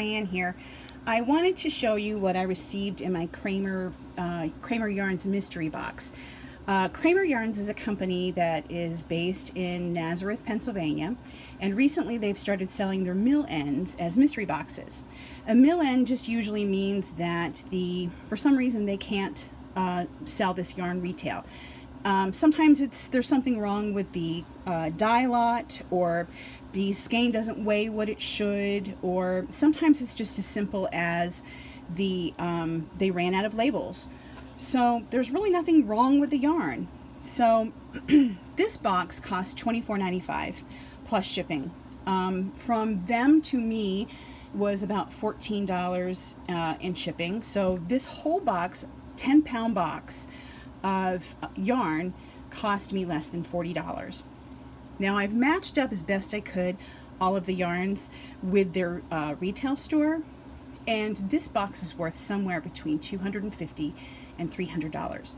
Diane here. I wanted to show you what I received in my Kraemer Yarns mystery box. Kraemer Yarns is a company that is based in Nazareth, Pennsylvania, and recently they've started selling their mill ends as mystery boxes. A mill end just usually means that for some reason they can't sell this yarn retail. Sometimes there's something wrong with the dye lot, or the skein doesn't weigh what it should, or sometimes it's just as simple as they ran out of labels. So there's really nothing wrong with the yarn. So this box cost $24.95 plus shipping. From them to me was about $14 in shipping. So this whole box, 10-pound box of yarn, cost me less than $40. Now I've matched up as best I could all of the yarns with their retail store, and this box is worth somewhere between $250 and $300.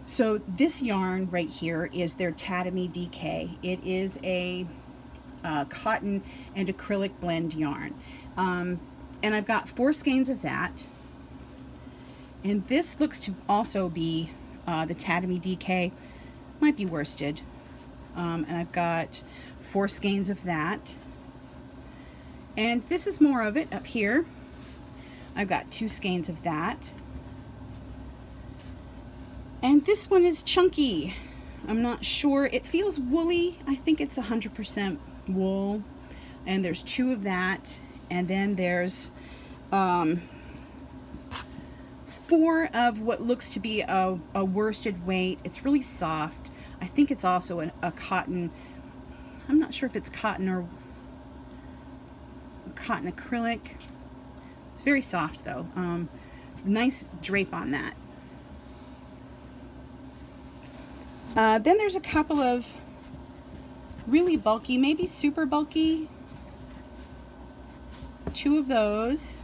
So this yarn right here is their Tatami DK. It is a cotton and acrylic blend yarn, and I've got 4 skeins of that. And this looks to also be the Tatami DK, might be worsted. And I've got 4 skeins of that. And this is more of it up here. I've got 2 skeins of that. And this one is chunky. I'm not sure. It feels woolly. I think it's 100% wool. And there's 2 of that. And then there's 4 of what looks to be a worsted weight. It's really soft. I think it's also a cotton. I'm not sure if it's cotton or cotton acrylic. It's very soft though. Nice drape on that. Then there's a couple of really bulky, maybe super bulky. 2 of those.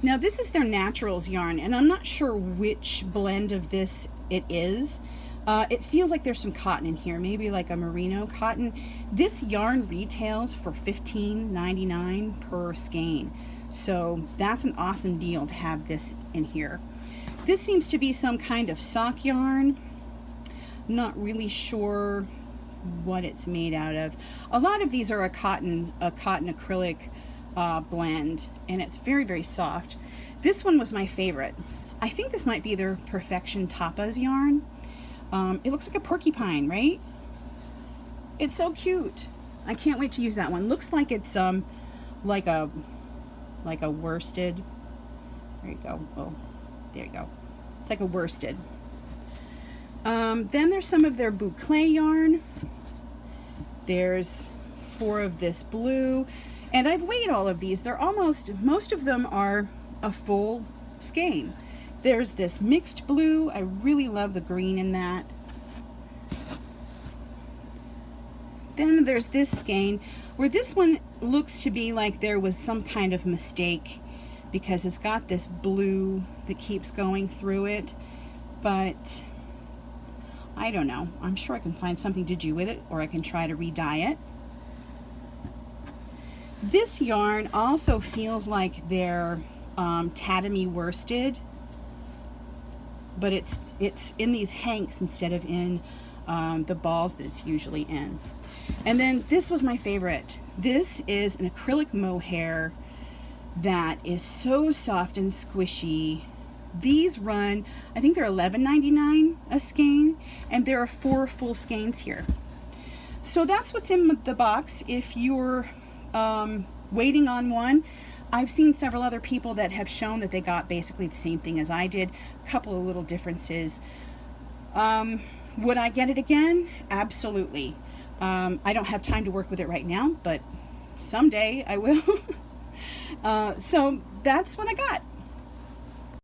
Now this is their Naturals yarn, and I'm not sure which blend of this it is. It feels like there's some cotton in here, maybe like a merino cotton. This yarn retails for $15.99 per skein. So that's an awesome deal to have this in here. This seems to be some kind of sock yarn. Not really sure what it's made out of. A lot of these are a cotton acrylic blend, and it's very, very soft. This one was my favorite. I think this might be their Perfection Tapas yarn. It looks like a porcupine, right? It's so cute. I can't wait to use that one. Looks like it's like a worsted. There you go. Oh, there you go. It's like a worsted. Then there's some of their boucle yarn. There's 4 of this blue, and I've weighed all of these. They're most of them are a full skein. There's this mixed blue. I really love the green in that. Then there's this skein, where this one looks to be like there was some kind of mistake, because it's got this blue that keeps going through it, but I don't know. I'm sure I can find something to do with it, or I can try to re-dye it. This yarn also feels like their Tatami worsted, but it's in these hanks instead of in the balls that it's usually in. And then this was my favorite. This is an acrylic mohair that is so soft and squishy. These run, I think they're $11.99 a skein, and there are 4 full skeins here. So that's what's in the box. If you're waiting on one, I've seen several other people that have shown that they got basically the same thing as I did, a couple of little differences. Would I get it again? Absolutely. I don't have time to work with it right now, but someday I will. So that's what I got.